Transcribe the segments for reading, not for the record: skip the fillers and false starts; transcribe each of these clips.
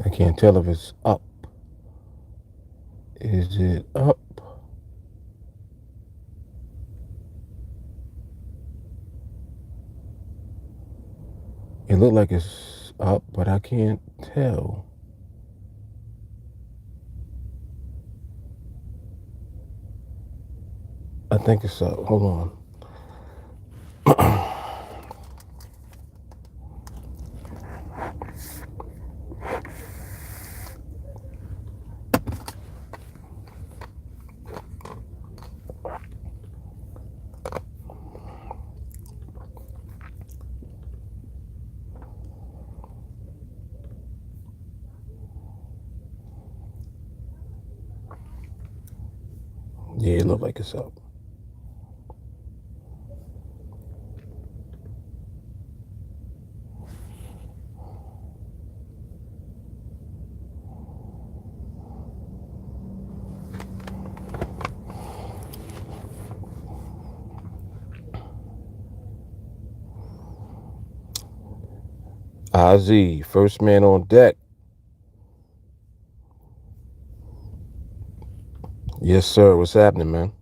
I can't tell if it's up. Is it up? It looked like it's up, but I can't tell. I think it's up. Hold on. Yeah, it looked like it's up. Ozzy, first man on deck. Yes, sir. What's happening, man?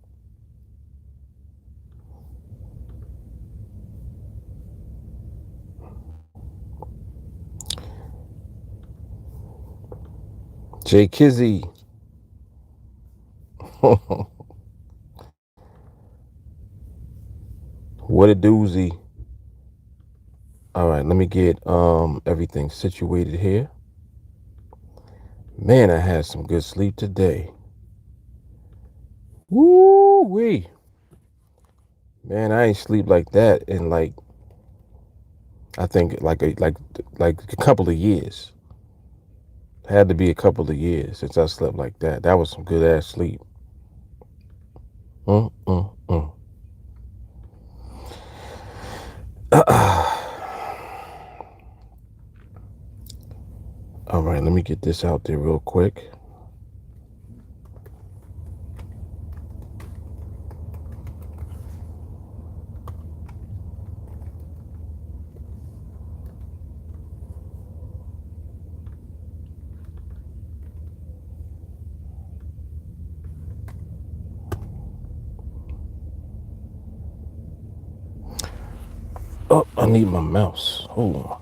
Jay Kizzy. What a doozy. All right, let me get everything situated here. Man, I had some good sleep today. Woo wee. Man, I ain't sleep like that in like I think like a couple of years. Had to be a couple of years since I slept like that. That was some good ass sleep. Mm, mm, mm. All right, let me get this out there real quick. Oh, I need my mouse. Hold on.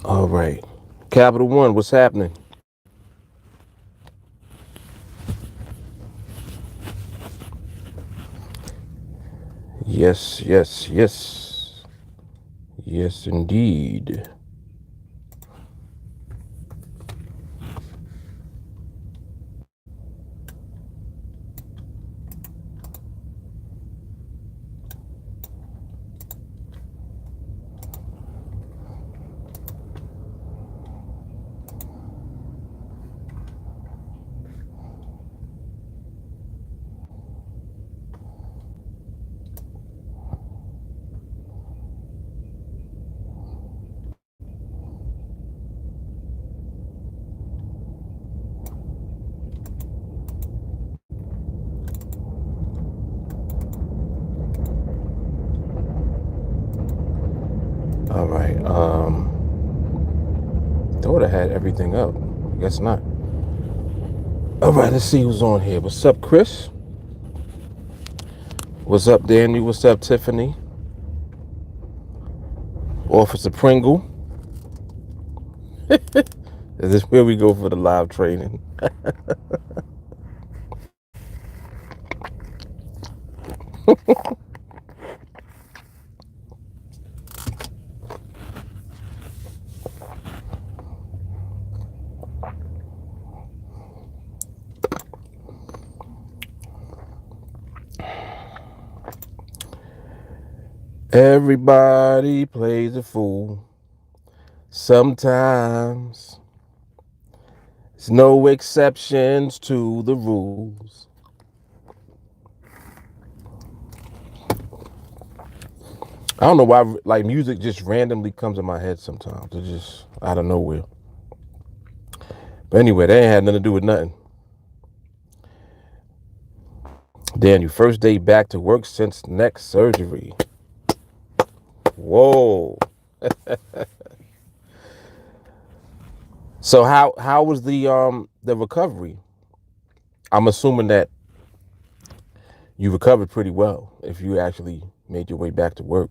All right. Capital One, what's happening? Yes, yes, yes. Yes, indeed. All right. Thought I had everything up. Guess not. All right, let's see who's on here. What's up, Chris? What's up, Daniel? What's up, Tiffany? Officer Pringle. Is this where we go for the live training? Everybody plays a fool sometimes. There's no exceptions to the rules. I don't know why, like, music just randomly comes in my head sometimes. It's just out of nowhere. But anyway, that ain't had nothing to do with nothing. Daniel, first day back to work since neck surgery. Whoa. So how was the recovery? I'm assuming that you recovered pretty well if you actually made your way back to work.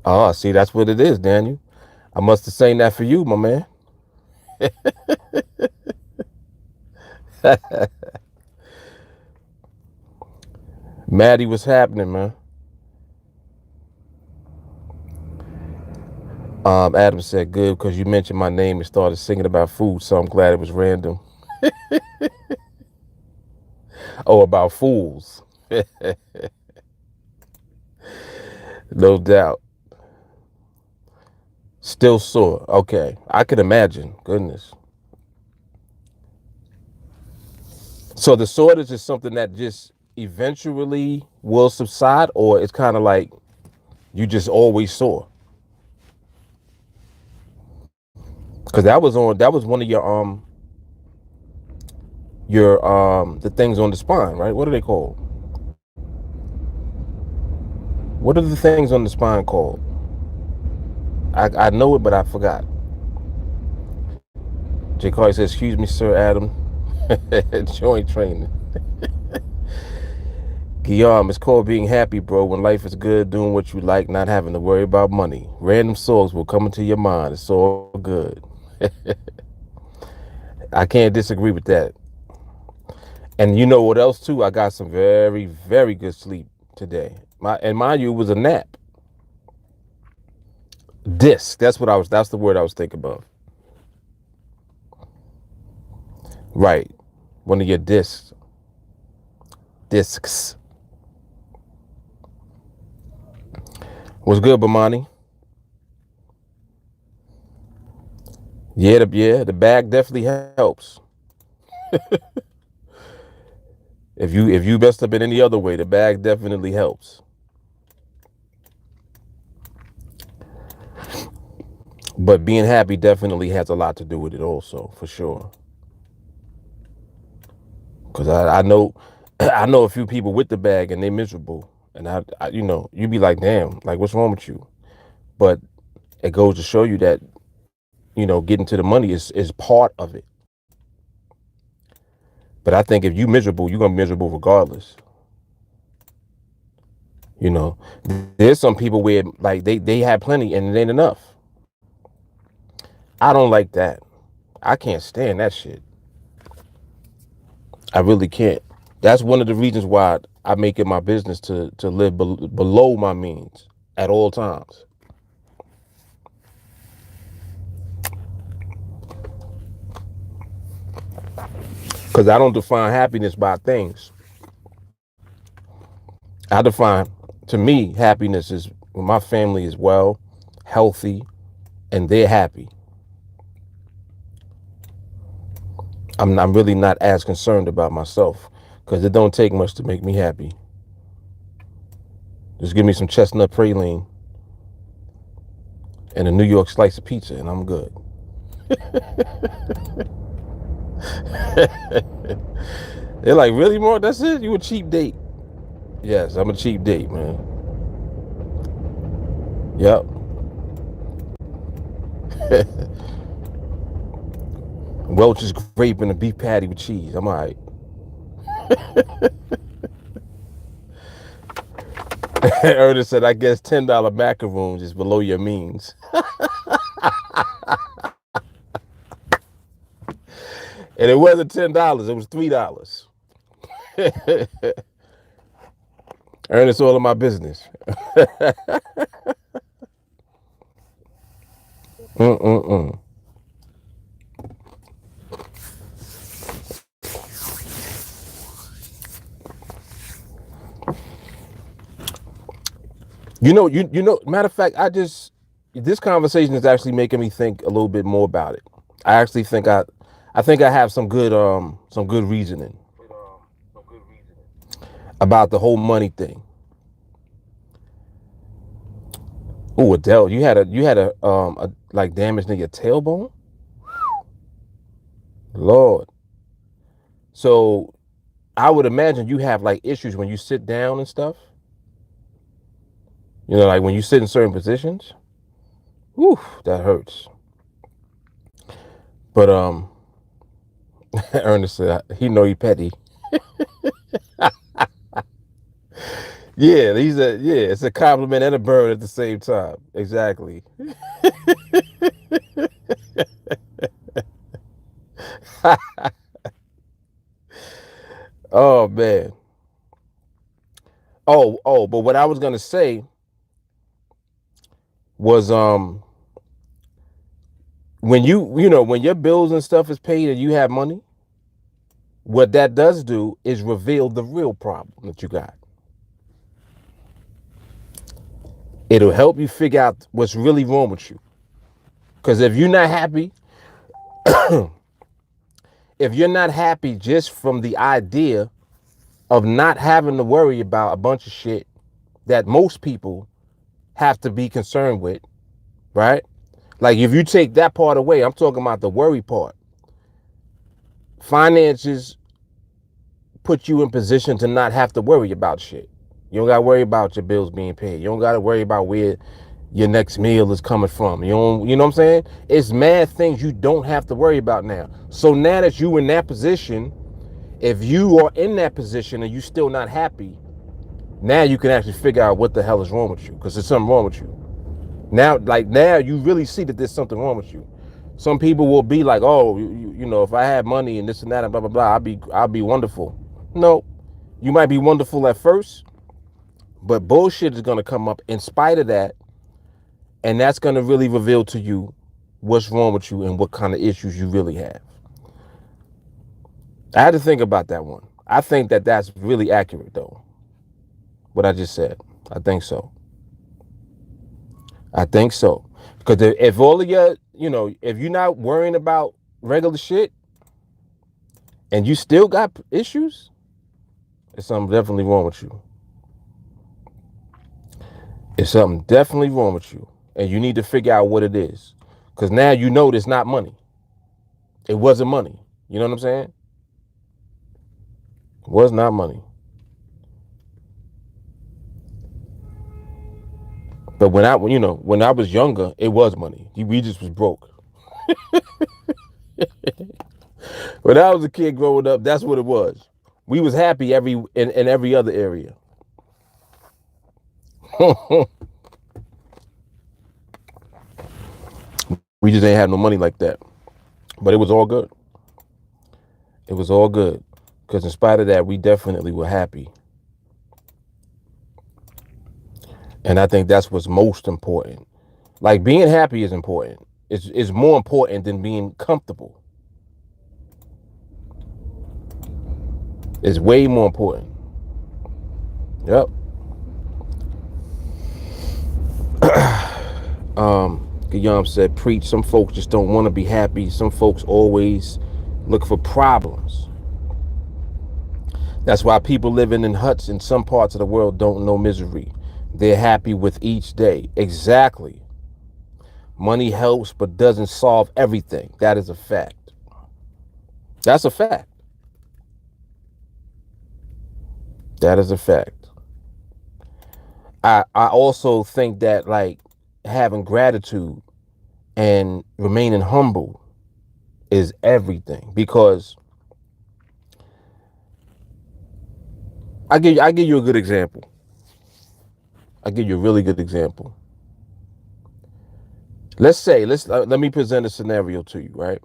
Oh, see, that's what it is, Daniel. I must have saying that for you, my man. Maddie, what's happening, man? Adam said, good, because you mentioned my name and started singing about food, so I'm glad it was random. Oh, about fools. No doubt. Still sore. Okay. I can imagine. Goodness. So the soreness is something that just eventually will subside, or it's kind of like you just always sore? Because that was one of your the things on the spine, right? What are they called? What are the things on the spine called? I know it, but I forgot. J. Carly says, excuse me, Sir Adam. Joint training. Guillaume, it's called being happy, bro. When life is good, doing what you like, not having to worry about money. Random songs will come into your mind. It's all good. I can't disagree with that. And you know what else too? I got some very, very good sleep today. And mind you, it was a nap. Disc. That's the word I was thinking of. Right. One of your discs. Discs. What's good, Bamani? Yeah, the bag definitely helps. If you messed up in any other way, the bag definitely helps. But being happy definitely has a lot to do with it also, for sure. Because I know I know a few people with the bag and they're miserable. And I you be like, damn, like, what's wrong with you? But it goes to show you that, getting to the money is part of it. But I think if you miserable, you're gonna be miserable regardless. There's some people where, like, they have plenty and it ain't enough. I don't like that. I can't stand that shit. I really can't. That's one of the reasons why I make it my business to live below my means at all times. Because I don't define happiness by things. I define, to me, happiness is when my family is well, healthy, and they're happy. I'm really not as concerned about myself, because it don't take much to make me happy. Just give me some chestnut praline and a New York slice of pizza, and I'm good. They're like, really, Mark? That's it? You a cheap date? Yes, I'm a cheap date, man. Yep. Welch's grape and a beef patty with cheese. I'm all right. Ernest said, I guess $10 macaroons is below your means. And it wasn't $10, it was $3. Ernest, all of my business. Mm-mm-mm. Matter of fact, this conversation is actually making me think a little bit more about it. I actually think I have some good reasoning about the whole money thing. Oh, Adele, you had a like damage in your tailbone. Lord. So I would imagine you have like issues when you sit down and stuff. You know, like when you sit in certain positions. Whew, that hurts. But Ernest said he know he petty. Yeah, it's a compliment and a burn at the same time. Exactly. Oh man. But what I was gonna say was when when your bills and stuff is paid and you have money, what that does do is reveal the real problem that you got. It'll help you figure out what's really wrong with you. Because if you're not happy just from the idea of not having to worry about a bunch of shit that most people have to be concerned with, right? Like if you take that part away, I'm talking about the worry part. Finances put you in position to not have to worry about shit. You don't got to worry about your bills being paid. You don't got to worry about where your next meal is coming from. You know what I'm saying? It's mad things you don't have to worry about now. So now that you in that position, if you are in that position and you still not happy, now you can actually figure out what the hell is wrong with you, because there's something wrong with you. Now you really see that there's something wrong with you. Some people will be like, oh, if I had money and this and that and blah blah blah, I'll be wonderful. No, you might be wonderful at first, but bullshit is gonna come up in spite of that, and that's gonna really reveal to you what's wrong with you and what kind of issues you really have. I had to think about that one. I think that that's really accurate though. What I just said. I think so. I think so. Because if all of your, if you're not worrying about regular shit and you still got issues, there's something definitely wrong with you. It's something definitely wrong with you. And you need to figure out what it is. Because now you know it's not money. It wasn't money. You know what I'm saying? It was not money. But when I was younger, it was money. We just was broke. When I was a kid growing up, that's what it was. We was happy in every other area. We just ain't had no money like that. But it was all good. It was all good. Because in spite of that, we definitely were happy. And I think that's what's most important. Like being happy is important. It's more important than being comfortable. It's way more important. Yep. Guillaume said, preach. Some folks just don't want to be happy. Some folks always look for problems. That's why people living in huts in some parts of the world don't know misery. They're happy with each day. Exactly. Money helps, but doesn't solve everything. That is a fact. That's a fact. That is a fact. I also think that like having gratitude and remaining humble is everything, because I give you a good example. I give you a really good example. Let me present a scenario to you, right?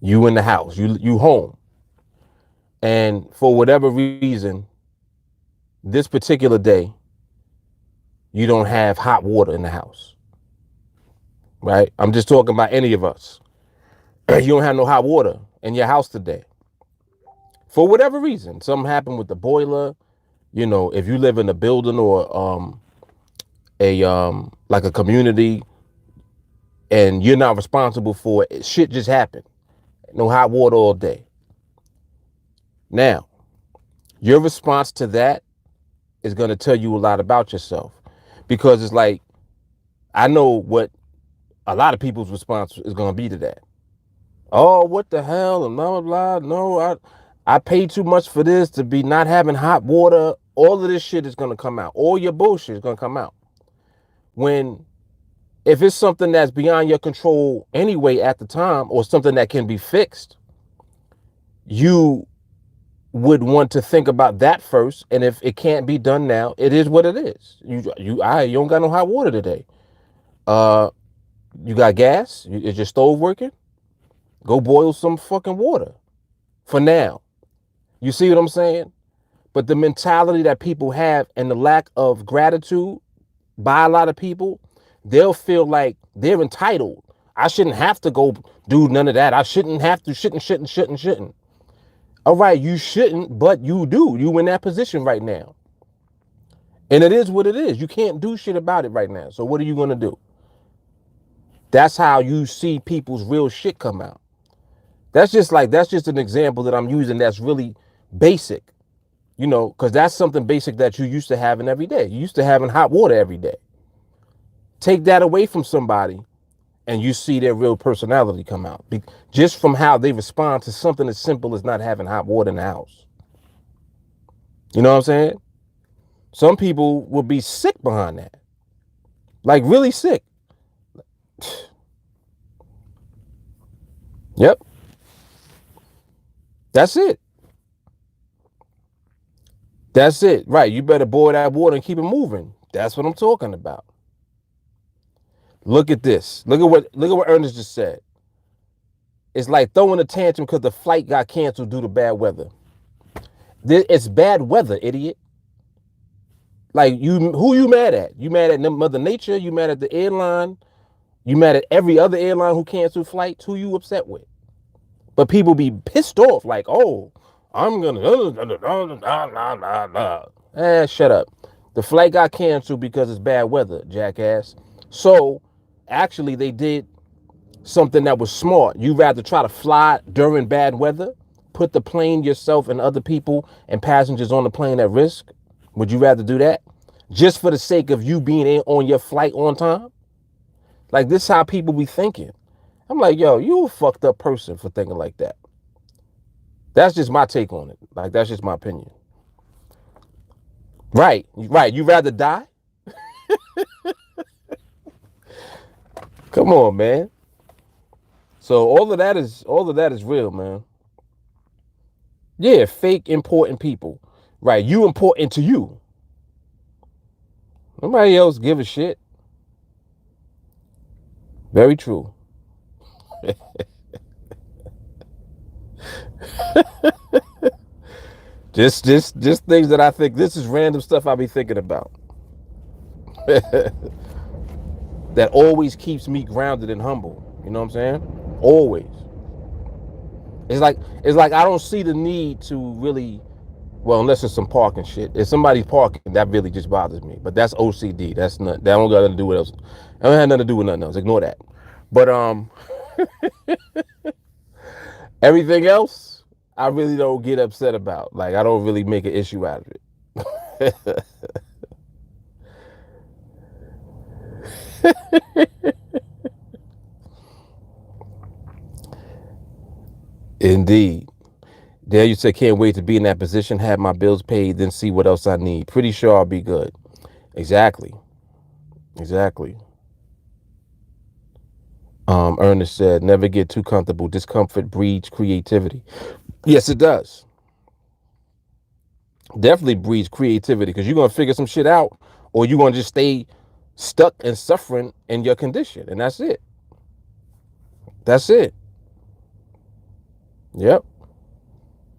You in the house, you home, and for whatever reason, this particular day, you don't have hot water in the house, right? I'm just talking about any of us. You don't have no hot water in your house today. For whatever reason, something happened with the boiler. If you live in a building or a like a community, and you're not responsible for it. Shit just happened. No hot water all day. Now, your response to that is going to tell you a lot about yourself, because it's like, I know what a lot of people's response is going to be to that. Oh, what the hell, and blah, blah, blah. No, I paid too much for this to be not having hot water. All of this shit is going to come out. All your bullshit is going to come out. When, if it's something that's beyond your control anyway at the time, or something that can be fixed, you would want to think about that first. And if it can't be done now, it is what it is. You don't got no hot water today. You got gas? Is your stove working? Go boil some fucking water for now. You see what I'm saying? But the mentality that people have and the lack of gratitude by a lot of people, they'll feel like they're entitled. I shouldn't have to go do none of that. I shouldn't have to, shouldn't. All right, you shouldn't, but you do. You in that position right now. And it is what it is. You can't do shit about it right now. So what are you going to do? That's how you see people's real shit come out. That's just an example that I'm using that's really basic, because that's something basic that you used to having every day. You used to having hot water every day. Take that away from somebody and you see their real personality come out, just from how they respond to something as simple as not having hot water in the house. You know what I'm saying? Some people will be sick behind that. Like really sick. Yep. That's it. That's it. Right. You better boil that water and keep it moving. That's what I'm talking about. Look at this. Look at what Ernest just said. It's like throwing a tantrum because the flight got canceled due to bad weather. It's bad weather, idiot. Like, who you mad at? You mad at Mother Nature? You mad at the airline? You mad at every other airline who canceled flights? Who you upset with? But people be pissed off like, oh, I'm gonna shut up. The flight got canceled because it's bad weather, jackass. So actually they did something that was smart. You rather try to fly during bad weather, put the plane, yourself, and other people and passengers on the plane at risk? Would you rather do that just for the sake of you being on your flight on time? Like, this is how people be thinking. I'm like, yo, you a fucked up person for thinking like that. That's just my take on it. Like, that's just my opinion. Right. You rather die? Come on, man. So all of that is real, man. Yeah, fake important people. Right. You important to you. Nobody else give a shit. Very true. Just things that I think, this is random stuff I be thinking about. That always keeps me grounded and humble. You know what I'm saying? Always. It's like I don't see the need to really, well, unless it's some parking shit. If somebody's parking, that really just bothers me. But that's OCD. That don't got nothing to do with else. That don't have nothing to do with nothing else. Ignore that. But everything else, I really don't get upset about. Like, I don't really make an issue out of it. Indeed. There you say, can't wait to be in that position, have my bills paid, then see what else I need. Pretty sure I'll be good. Exactly. Ernest said, never get too comfortable. Discomfort breeds creativity. Yes, it does. Definitely breeds creativity, because you're going to figure some shit out, or you're going to just stay stuck and suffering in your condition. And that's it. That's it. Yep.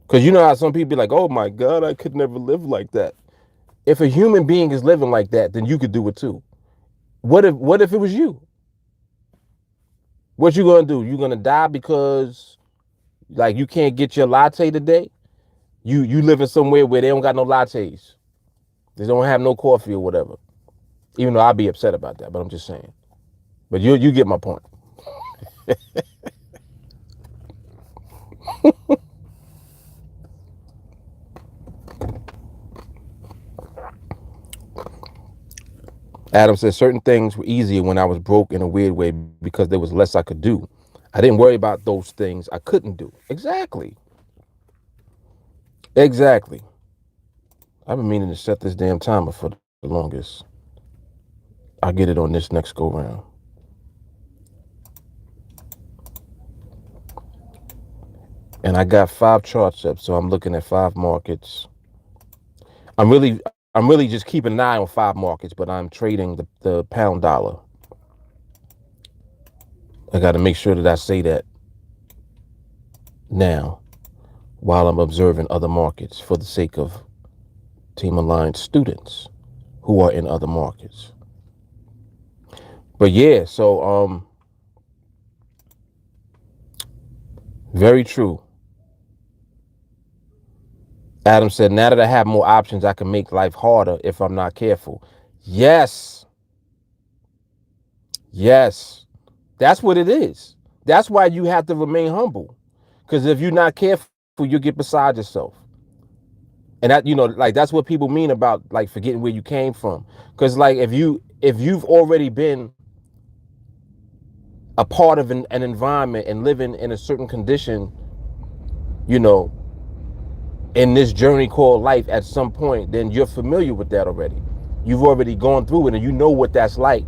Because you know how some people be like, oh my God, I could never live like that. If a human being is living like that, then you could do it too. What if it was you? What you gonna do? You gonna die because, like, you can't get your latte today? You living somewhere where they don't got no lattes. They don't have no coffee or whatever. Even though I'd be upset about that, but I'm just saying. But you get my point. Adam says certain things were easier when I was broke in a weird way because there was less I could do. I didn't worry about those things I couldn't do. Exactly. Exactly. I've been meaning to set this damn timer for the longest. I'll get it on this next go round. And I got 5 charts up, so I'm looking at 5 markets. I'm really just keeping an eye on 5 markets, but I'm trading the pound dollar. I got to make sure that I say that now while I'm observing other markets for the sake of Team Alliance students who are in other markets. But yeah, so very true. Adam said, now that I have more options, I can make life harder if I'm not careful. Yes. Yes. That's what it is. That's why you have to remain humble. Because if you're not careful, you get beside yourself. And that, like that's what people mean about like forgetting where you came from. Because like if you've already been a part of an environment and living in a certain condition, you know, in this journey called life at some point, then you're familiar with that already. You've already gone through it and you know what that's like.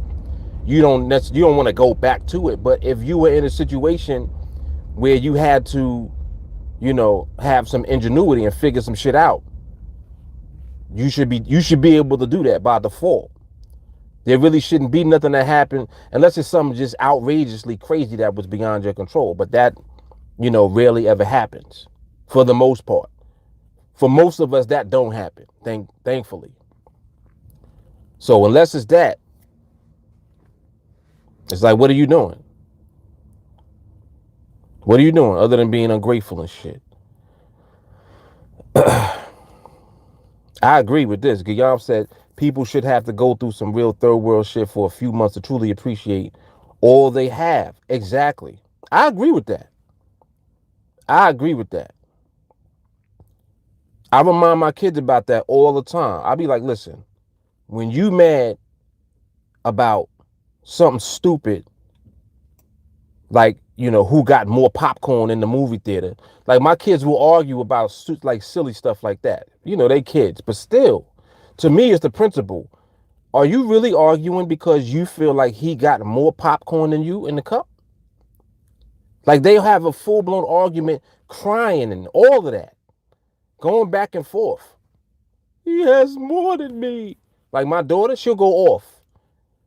You don't want to go back to it. But if you were in a situation where you had to, have some ingenuity and figure some shit out, you should be able to do that by default. There really shouldn't be nothing that happened unless it's something just outrageously crazy that was beyond your control. But that, rarely ever happens for the most part. For most of us, that don't happen, thankfully. So unless it's that, it's like, what are you doing? What are you doing other than being ungrateful and shit? I agree with this. Guillaume said people should have to go through some real third world shit for a few months to truly appreciate all they have. Exactly. I agree with that. I agree with that. I remind my kids about that all the time. I'll be like, listen, when you mad about something stupid, like, who got more popcorn in the movie theater, like my kids will argue about like silly stuff like that. They kids, but still, to me, it's the principle. Are you really arguing because you feel like he got more popcorn than you in the cup? Like they'll have a full-blown argument, crying and all of that, going back and forth. He has more than me. Like my daughter, she'll go off.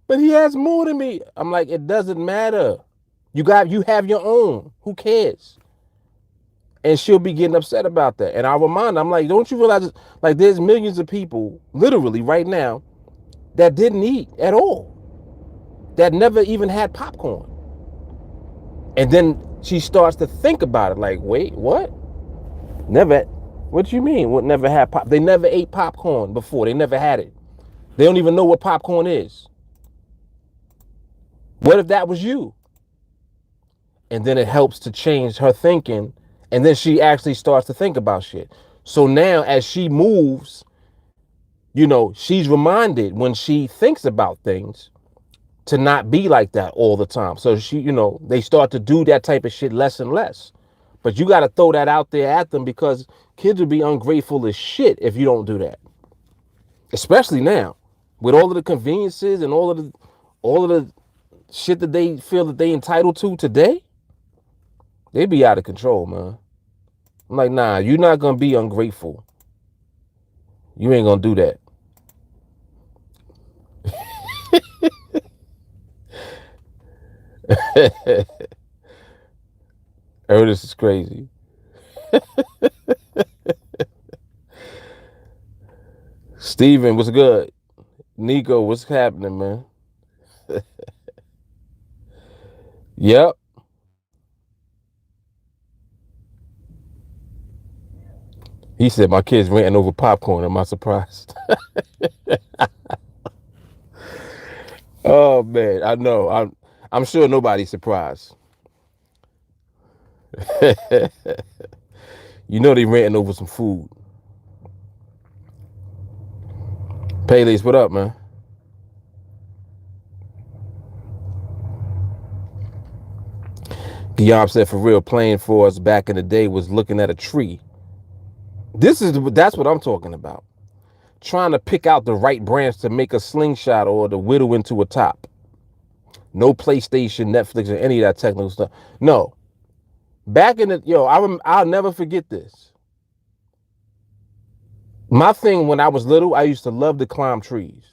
But he has more than me. I'm like, it doesn't matter. You have your own. Who cares? And she'll be getting upset about that. And I remind her, I'm like, don't you realize, like, there's millions of people, literally right now, that didn't eat at all, that never even had popcorn. And then she starts to think about it, like, wait, what? Never? What you mean? What never had pop? They never ate popcorn before. They never had it. They don't even know what popcorn is. What if that was you? And then it helps to change her thinking. And then she actually starts to think about shit. So now as she moves, she's reminded when she thinks about things to not be like that all the time. So they start to do that type of shit less and less. But you got to throw that out there at them because kids will be ungrateful as shit if you don't do that. Especially now with all of the conveniences and all of the shit that they feel that they entitled to today. They be out of control, man. I'm like, nah, you're not going to be ungrateful. You ain't going to do that. Ernest is crazy. Steven, what's good? Nico, what's happening, man? Yep. He said my kids ranting over popcorn. Am I surprised? Oh man, I know. I'm sure nobody's surprised. You know they ranting over some food. Paylace, what up, man? Guillaume said, for real, playing for us back in the day was looking at a tree. That's what I'm talking about. Trying to pick out the right branch to make a slingshot or to whittle into a top. No PlayStation, Netflix, or any of that technical stuff. No. Back in the I'll never forget this. My thing when I was little, I used to love to climb trees,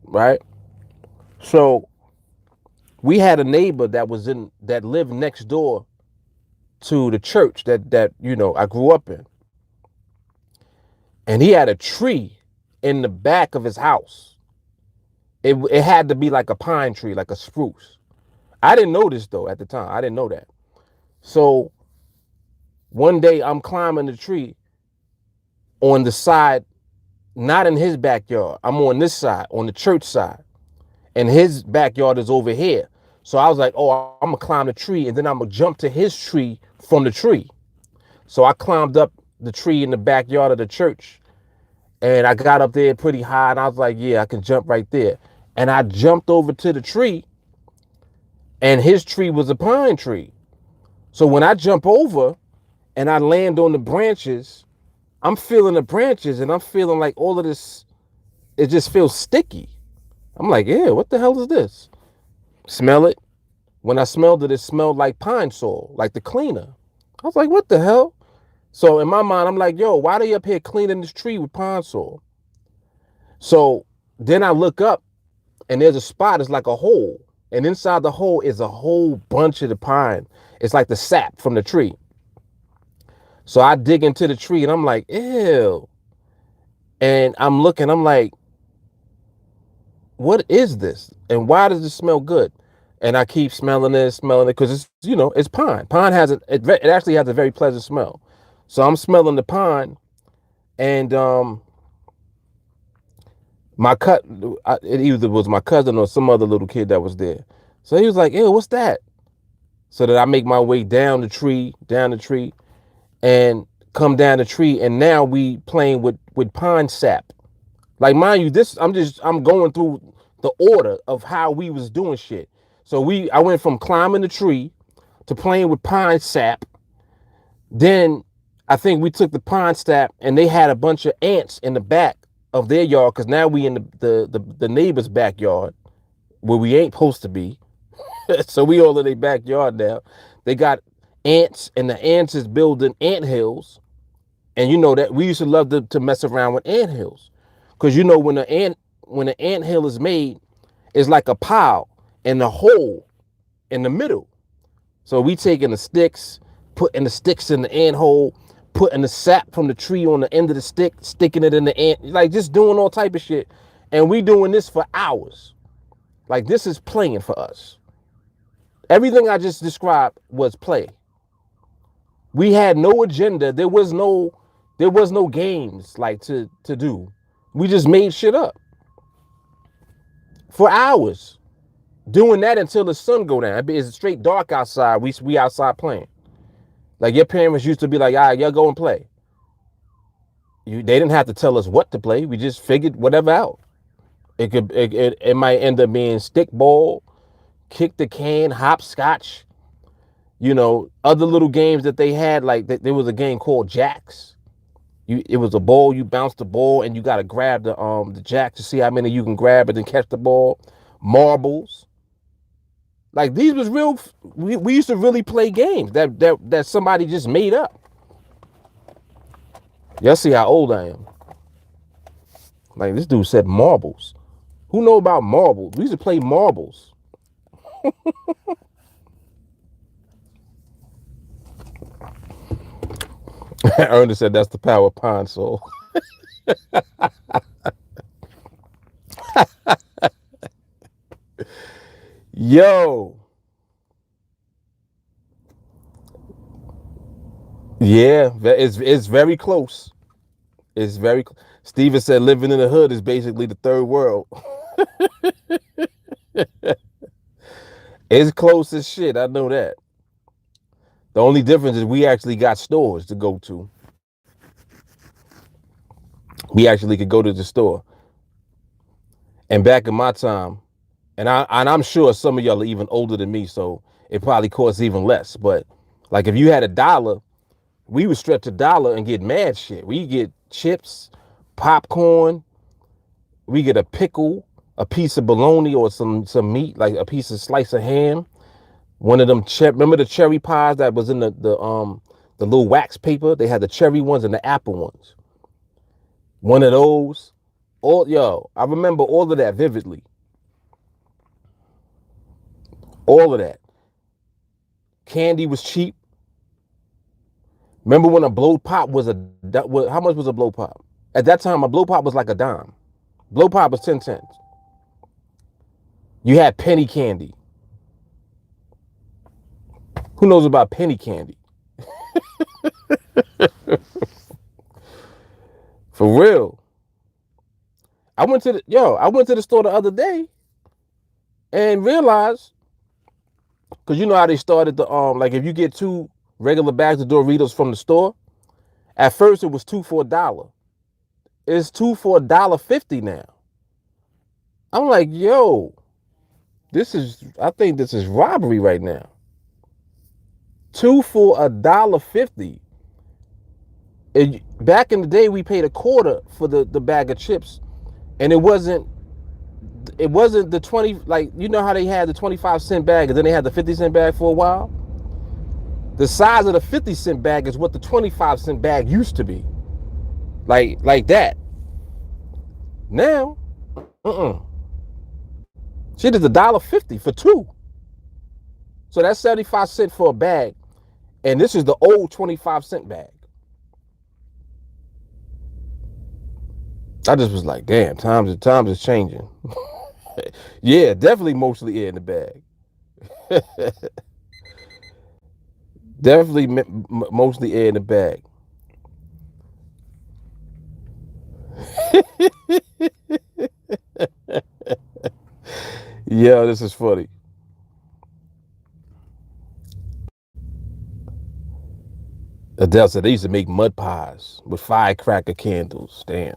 right? So we had a neighbor that lived next door to the church that I grew up in, and he had a tree in the back of his house. It had to be like a pine tree, like a spruce. I didn't know this though at the time. I didn't know that. So one day I'm climbing the tree on the side, not in his backyard. I'm on this side, on the church side, and his backyard is over here. So I was like, oh, I'm gonna climb the tree and then I'm gonna jump to his tree from the tree. So I climbed up the tree in the backyard of the church, and I got up there pretty high, and I was like, yeah, I can jump right there. And I jumped over to the tree, and his tree was a pine tree. So when I jump over and I land on the branches, I'm feeling the branches and I'm feeling like all of this, it just feels sticky. I'm like, yeah, what the hell is this? Smell it. When I smelled it, it smelled like pine sol, like the cleaner. I was like, what the hell? So in my mind, I'm like, yo, why are they up here cleaning this tree with pine sol? So then I look up and there's a spot, it's like a hole. And inside the hole is a whole bunch of the pine. It's like the sap from the tree. So I dig into the tree and I'm like, ew. And I'm looking, I'm like, what is this? And why does it smell good? And I keep smelling it, because it's pine. Pine it actually has a very pleasant smell. So I'm smelling the pine, and it either was my cousin or some other little kid that was there. So he was like, ew, what's that? So that I make my way down the tree, and come down the tree, and now we playing with pine sap. Like, mind you, I'm going through the order of how we was doing shit. So I went from climbing the tree to playing with pine sap. Then I think we took the pine sap and they had a bunch of ants in the back of their yard, because now we in the neighbor's backyard where we ain't supposed to be. So we all in their backyard now. They got ants, and the ants is building ant hills. And you know that we used to love to mess around with ant hills. Because when an ant hill is made, it's like a pile and a hole in the middle. So we taking the sticks, putting the sticks in the ant hole, putting the sap from the tree on the end of the stick, sticking it in the ant, like just doing all type of shit. And we doing this for hours. Like, this is playing for us. Everything I just described was play. We had no agenda. There was no games like to do. We just made shit up for hours, doing that until the sun go down. It's straight dark outside. We outside playing. Like, your parents used to be like, all right, y'all go and play. They didn't have to tell us what to play. We just figured whatever out. It might end up being stickball, kick the can, hopscotch. Other little games that they had, like there was a game called Jacks. It was a ball, you bounce the ball and you got to grab the jack to see how many you can grab and then catch the ball. Marbles. Like, these was real. We used to really play games that somebody just made up. Y'all see how old I am. Like, this dude said marbles. Who know about marbles? We used to play marbles. Ernest said that's the power of pine sol. Yo. Yeah, it's very close. It's very. Steven said living in the hood is basically the third world. It's close as shit. I know that. The only difference is we actually got stores to go to. We actually could go to the store. And back in my time, and I'm sure some of y'all are even older than me, so it probably costs even less. But like if you had $1, we would stretch $1 and get mad shit. We get chips, popcorn, we get a pickle, a piece of bologna or some meat, like a piece of slice of ham. One of them remember the cherry pies that was in the little wax paper? They had the cherry ones and the apple ones. One of those. I remember all of that vividly. All of that. Candy was cheap. Remember when a blow pop was how much was a blow pop? At that time, a blow pop was like a dime. Blow pop was 10 cents. You had penny candy. Who knows about penny candy? For real. I went to the store the other day and realized, because you know how they started like if you get 2 regular bags of Doritos from the store, at first it was 2 for $1. It's 2 for $1.50 now. I'm like, yo, I think this is robbery right now. 2 for $1.50. Back in the day, we paid $0.25 for the bag of chips, and it wasn't the 20, like, you know how they had the 25-cent bag and then they had the 50-cent bag for a while? The size of the 50-cent bag is what the 25-cent bag used to be. Like that. Now, shit is $1.50 for 2. So that's 75 cents for a bag. And this is the old 25-cent bag. I just was like, damn, times is changing. Yeah, definitely mostly air in the bag. Definitely mostly air in the bag. Yeah, this is funny. Adele said they used to make mud pies with firecracker candles. Damn.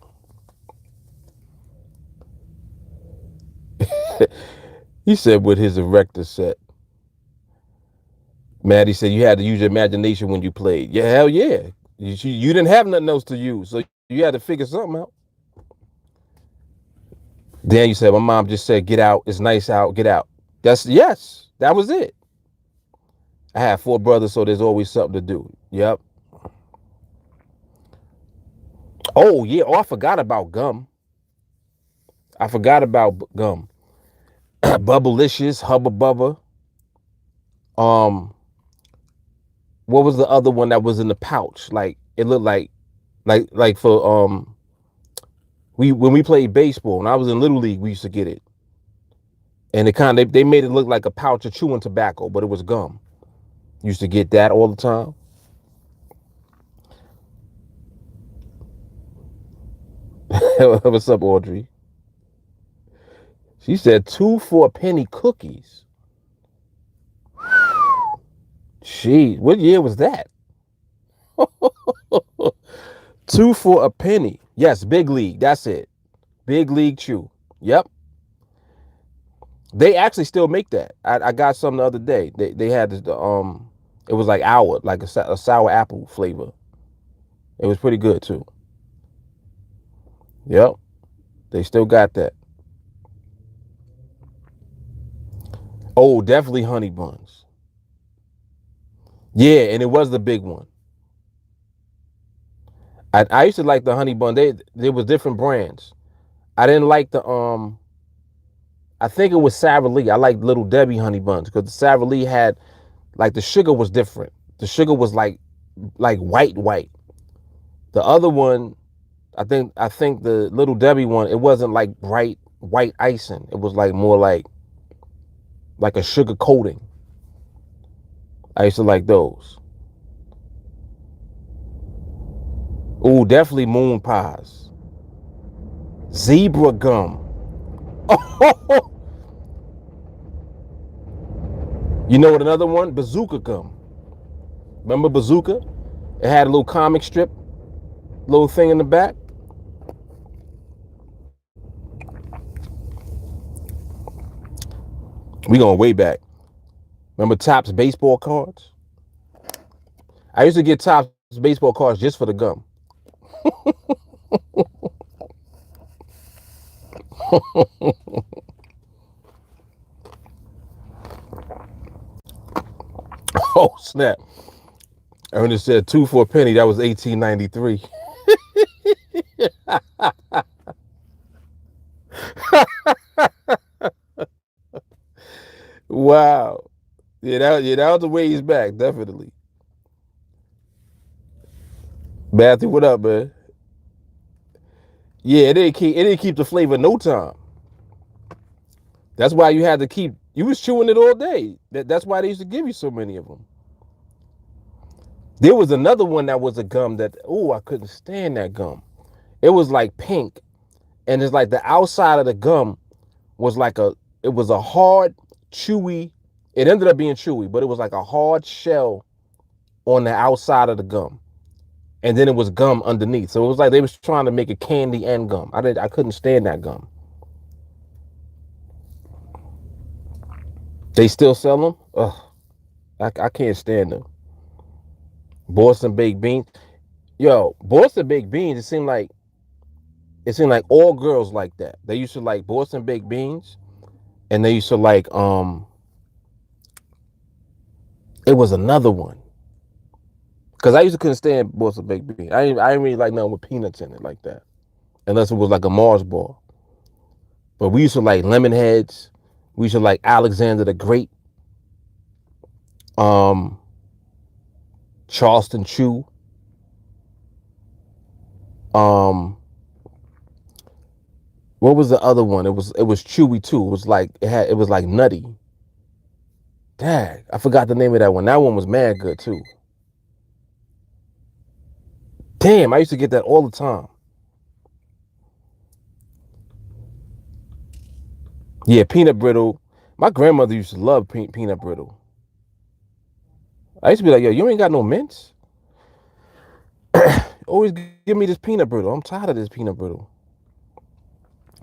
He said with his erector set. Maddie said you had to use your imagination when you played. Yeah, hell yeah. You didn't have nothing else to use, so you had to figure something out. Daniel said, my mom just said, get out. It's nice out. Get out. Yes, that was it. I have 4 brothers, so there's always something to do. Yep. Oh, yeah. Oh, I forgot about gum. Bubblicious, Hubba Bubba. What was the other one that was in the pouch? Like it looked like for when we played baseball, when I was in Little League, we used to get it. And they made it look like a pouch of chewing tobacco, but it was gum. Used to get that all the time. What's up, Audrey? She said 2 for a penny cookies. Gee, what year was that? 2 for a penny. Yes, Big League. That's it. Big League Chew. Yep. They actually still make that. I got some the other day. They had this, it was like a sour apple flavor. It was pretty good too. Yep. They still got that. Oh, definitely honey buns. Yeah, and it was the big one. I used to like the honey bun. There was different brands. I didn't like the I think it was Sara Lee. I liked Little Debbie honey buns because the Sara Lee had, like, the sugar was different. The sugar was like white. The other one, I think the Little Debbie one, it wasn't like bright white icing. It was like more like a sugar coating. I used to like those. Ooh, definitely moon pies. Zebra gum. Oh, you know what another one? Bazooka gum. Remember Bazooka? It had a little comic strip, little thing in the back. We going way back. Remember Topps baseball cards? I used to get Topps baseball cards just for the gum. Oh snap! Ernest said 2 for a penny. That was 1893. Wow. Yeah, that was a ways back, definitely. Matthew, what up, man? Yeah, it didn't keep the flavor no time. That's why you had to keep. You was chewing it all day. That's why they used to give you so many of them. There was another one that was a gum that, I couldn't stand that gum. It was like pink, and it's like the outside of the gum was like it was a hard, chewy. It ended up being chewy, but it was like a hard shell on the outside of the gum, and then it was gum underneath. So it was like they was trying to make a candy and gum. I couldn't stand that gum. They still sell them. Ugh, I can't stand them. Boston baked beans. Yo, Boston baked beans. It seemed like all girls like that. They used to like Boston baked beans, and they used to like It was another one because I used to couldn't stand Boston baked beans. I didn't really like nothing with peanuts in it like that, unless it was like a Mars bar. But we used to like lemon heads. We used to like Alexander the Great, um, Charleston Chew. Um, what was the other one? It was chewy too. It was like nutty. Dang, I forgot the name of that one. That one was mad good too. Damn, I used to get that all the time. Yeah, peanut brittle. My grandmother used to love peanut brittle. I used to be like, yo, you ain't got no mints? Always give me this peanut brittle. I'm tired of this peanut brittle.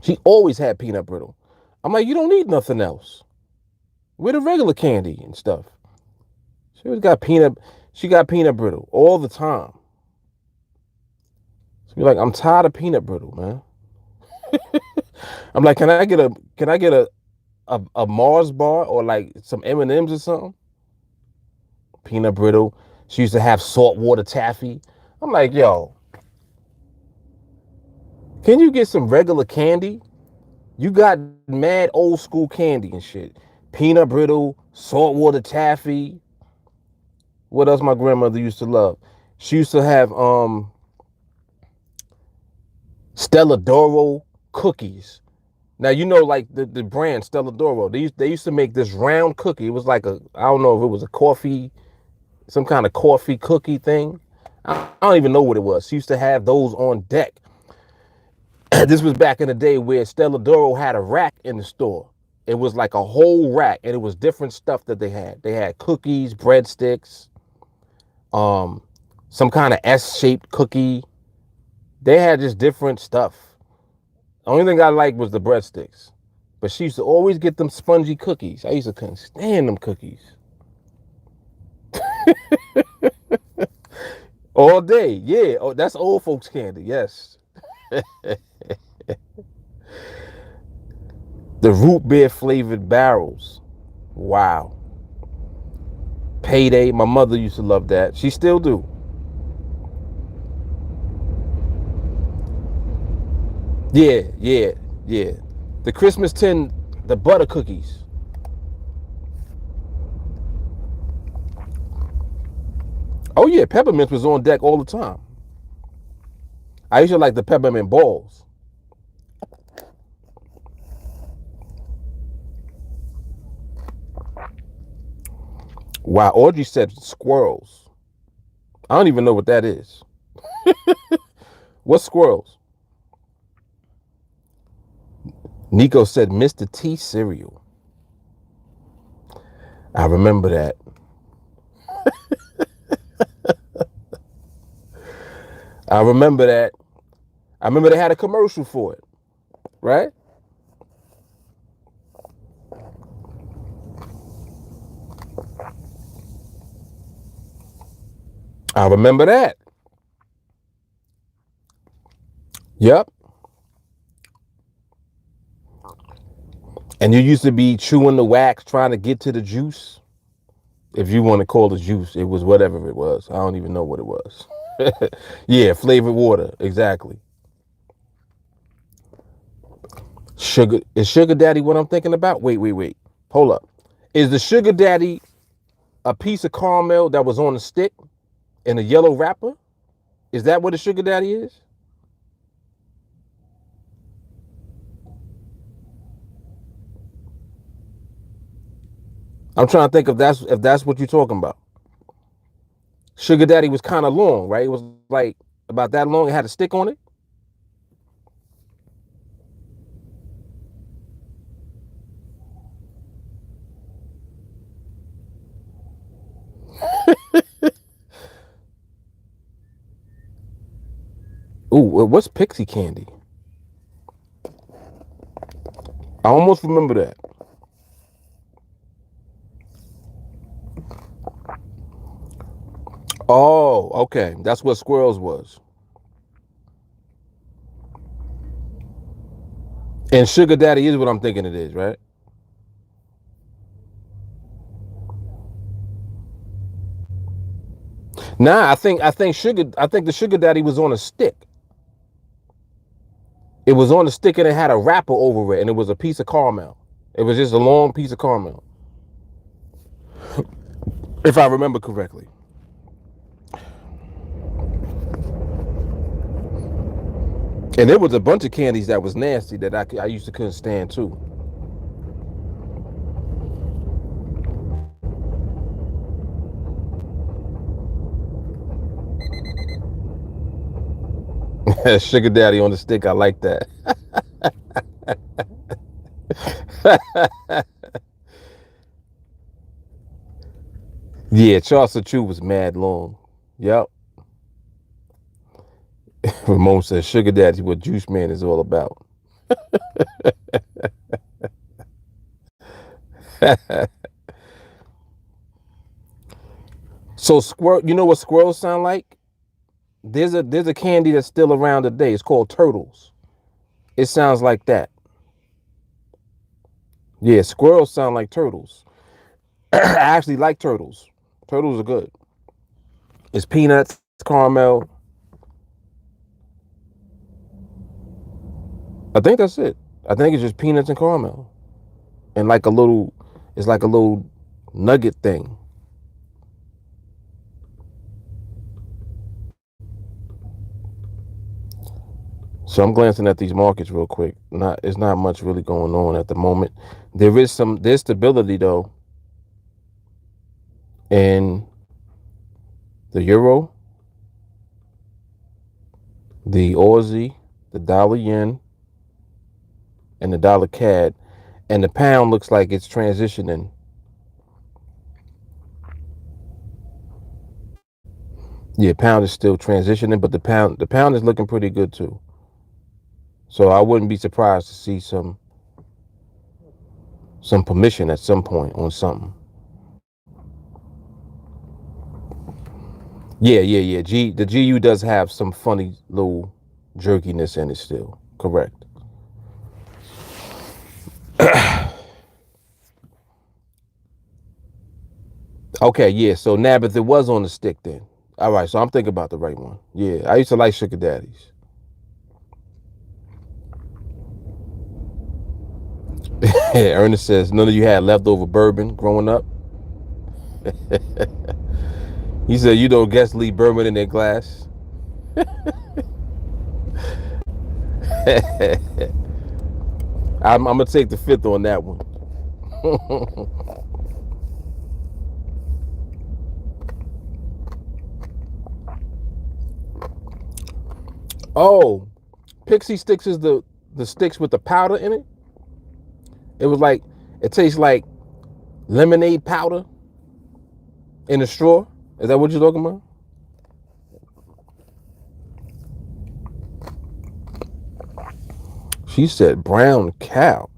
She always had peanut brittle. I'm like, you don't need nothing else. With the regular candy and stuff. She always got peanut. She got peanut brittle all the time. She's like, I'm tired of peanut brittle, man. I'm like, can I get a Mars bar or like some M&Ms or something? Peanut brittle. She used to have saltwater taffy. I'm like, yo, can you get some regular candy? You got mad old school candy and shit. Peanut brittle, saltwater taffy. What else my grandmother used to love? She used to have Stella Doro cookies. Now you know like the brand Stella Doro. They used to make this round cookie. It was like I don't know if it was a coffee, some kind of coffee cookie thing. I don't even know what it was. She used to have those on deck. This was back in the day where Stella Doro had a rack in the store. It was like a whole rack, and it was different stuff that they had. They had cookies, breadsticks, some kind of S-shaped cookie. They had just different stuff. The only thing I liked was the breadsticks. But she used to always get them spongy cookies. I used to couldn't stand them cookies. All day. Yeah. Oh, that's old folks candy. Yes. The root beer flavored barrels. Wow. Payday. My mother used to love that. She still do. Yeah, yeah, yeah. The Christmas tin, the butter cookies. Oh yeah, peppermint was on deck all the time. I used to like the peppermint balls. Wow, Audrey said squirrels. I don't even know what that is. What's squirrels? Nico said Mr. T cereal. I remember that. I remember that. I remember they had a commercial for it, right? I remember that. Yep. And you used to be chewing the wax trying to get to the juice. If you want to call it juice, it was whatever it was. I don't even know what it was. Yeah, flavored water. Exactly. Sugar. Is sugar daddy what I'm thinking about? Wait. Hold up. Is the sugar daddy a piece of caramel that was on a stick in a yellow wrapper? Is that what a sugar daddy is? I'm trying to think if that's what you're talking about. Sugar daddy was kind of long, right? It was like about that long. It had a stick on it. Ooh, what's pixie candy? I almost remember that. Oh, okay. That's what squirrels was. And sugar daddy is what I'm thinking it is, right? Nah, I think the sugar daddy was on a stick. It was on a stick and it had a wrapper over it and it was a piece of caramel. It was just a long piece of caramel. If I remember correctly. And there was a bunch of candies that was nasty that I used to couldn't stand too. Sugar daddy on the stick, I like that. Yeah, Charles Chew was mad long. Yep. Ramon says sugar daddy what Juice Man is all about. So squirrel, you know what squirrels sound like? There's a candy that's still around today. It's called turtles. It sounds like that. Yeah, squirrels sound like turtles. I actually like turtles. Turtles are good. It's peanuts, caramel. I think that's it. I think it's just peanuts and caramel. And like a little, it's like a little nugget thing. So I'm glancing at these markets real quick. It's not much really going on at the moment. There's stability though in the euro, the Aussie, the dollar yen, and the dollar CAD, and the pound looks like it's transitioning. Yeah, pound is still transitioning, but the pound is looking pretty good too. So I wouldn't be surprised to see some permission at some point on something. Yeah. The GU does have some funny little jerkiness in it still. Correct. Okay, yeah. So Nabitha was on the stick then. All right, so I'm thinking about the right one. Yeah, I used to like sugar daddies. Ernest says none of you had leftover bourbon growing up. He said you don't guess leave bourbon in their glass. I'm gonna take the fifth on that one. Oh, Pixie Stix is the sticks with the powder in it. It was like it tastes like lemonade powder in a straw. Is that what you're talking about? She said brown cow.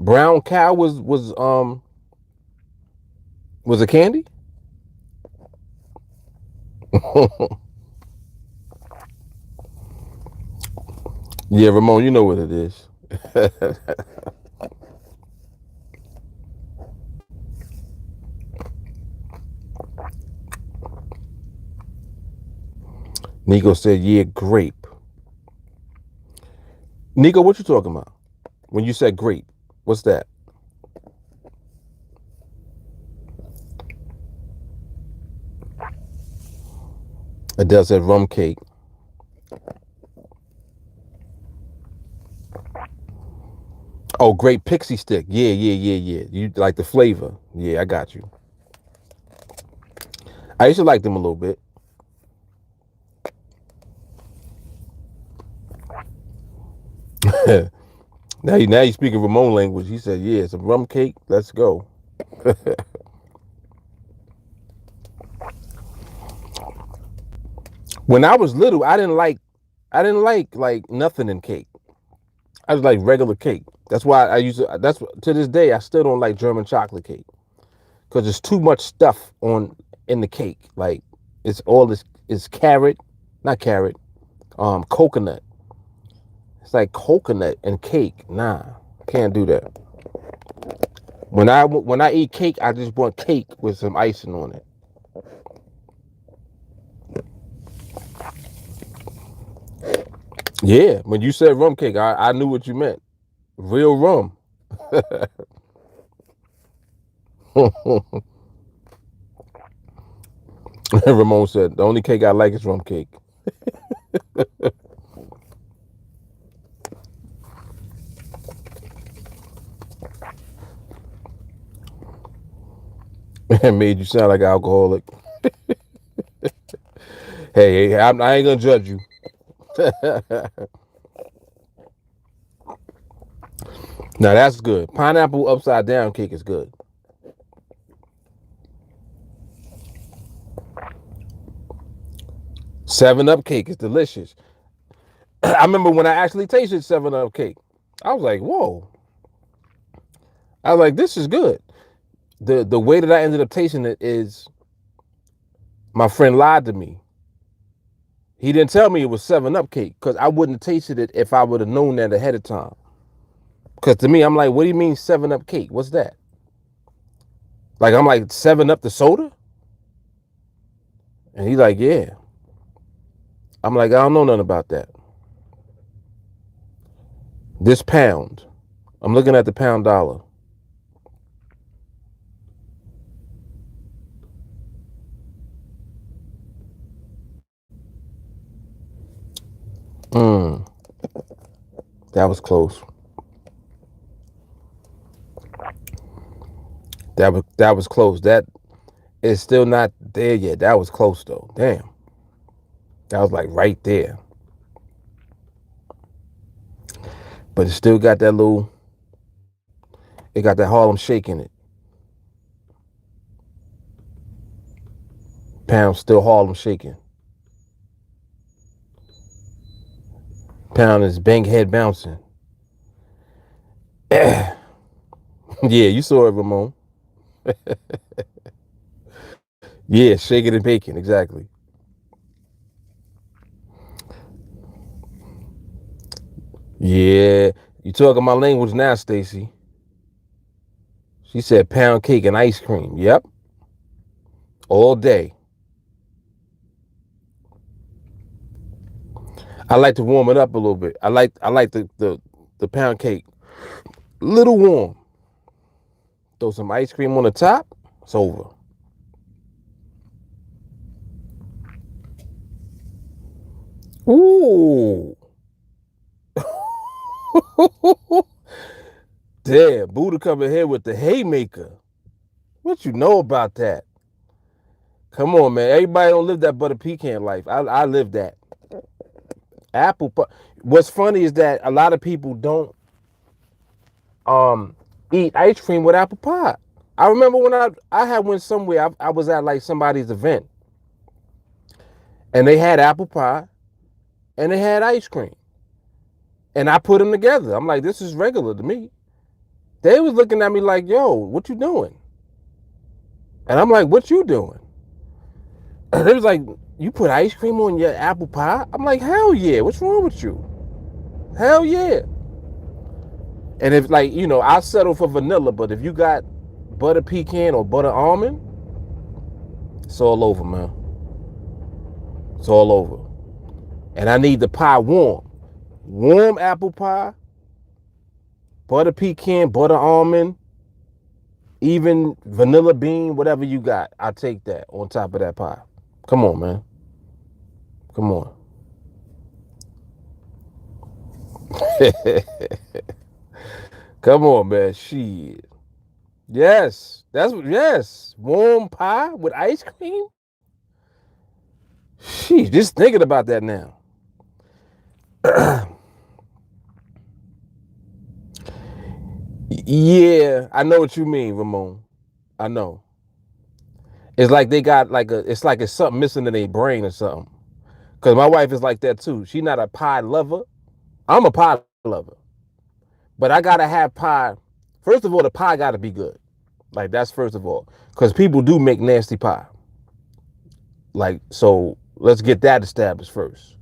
Brown cow was a candy? Yeah, Ramon, you know what it is. Nico said, yeah, grape. Nico, what you talking about? When you said grape, what's that? Adele said rum cake. Oh, grape Pixie Stick. Yeah, yeah, yeah, yeah. You like the flavor. Yeah, I got you. I used to like them a little bit. Now you speaking Ramon language. He said, yeah, some rum cake. Let's go. When I was little, I didn't like nothing in cake. I was like regular cake. That's why I used to. That's to this day I still don't like German chocolate cake because there's too much stuff on in the cake. Like it's all this is carrot, not carrot, coconut. It's like coconut and cake. Nah, can't do that. When I eat cake, I just want cake with some icing on it. Yeah, when you said rum cake, I knew what you meant. Real rum. Ramon said the only cake I like is rum cake. And made you sound like an alcoholic. Hey, I ain't gonna judge you. Now that's good. Pineapple upside down cake is good. 7 Up cake is delicious. I remember when I actually tasted 7 Up cake. I was like, whoa. I was like, this is good. The way that I ended up tasting it is my friend lied to me. He didn't tell me it was 7 Up cake because I wouldn't have tasted it if I would have known that ahead of time. Because to me, I'm like, what do you mean 7 Up cake? What's that? Like, I'm like, 7 Up the soda? And he's like, yeah. I'm like, I don't know nothing about that. This pound. I'm looking at the pound dollar. Mm, that was close. That was close. That is still not there yet. That was close though. Damn. That was like right there. But it still got that little. It got that Harlem Shake in it. Pound still Harlem shaking. Pound is bank head bouncing. Yeah, you saw it, Ramon. Yeah, shaking and baking, exactly. Yeah, you talking my language now, Stacy. She said pound cake and ice cream. Yep, all day. I like to warm it up a little bit. I like the pound cake little warm. Throw some ice cream on the top. It's over. Ooh. Damn, Buddha coming here with the haymaker. What you know about that? Come on, man. Everybody don't live that butter pecan life. I live that. Apple pie. What's funny is that a lot of people don't um eat ice cream with apple pie. I remember when I had went somewhere. I was at like somebody's event, and they had apple pie and they had ice cream. And I put them together. I'm like, this is regular to me. They was looking at me like, yo, what you doing? And I'm like, what you doing? And they was like, you put ice cream on your apple pie? I'm like, hell yeah. What's wrong with you? Hell yeah. And if like, I settle for vanilla, but if you got butter pecan or butter almond, it's all over, man. It's all over. And I need the pie warm. Warm apple pie, butter pecan, butter almond, even vanilla bean, whatever you got. I take that on top of that pie. Come on, man. Come on. Come on, man. Shit. Yes. Yes. Warm pie with ice cream? Sheesh, just thinking about that now. Yeah, I know what you mean, Ramon. I know. It's like they got it's like it's something missing in their brain or something. Because my wife is like that too. She's not a pie lover. I'm a pie lover. But I gotta have pie. First of all, the pie gotta be good. Like that's first of all. Because people do make nasty pie. Like, so let's get that established first.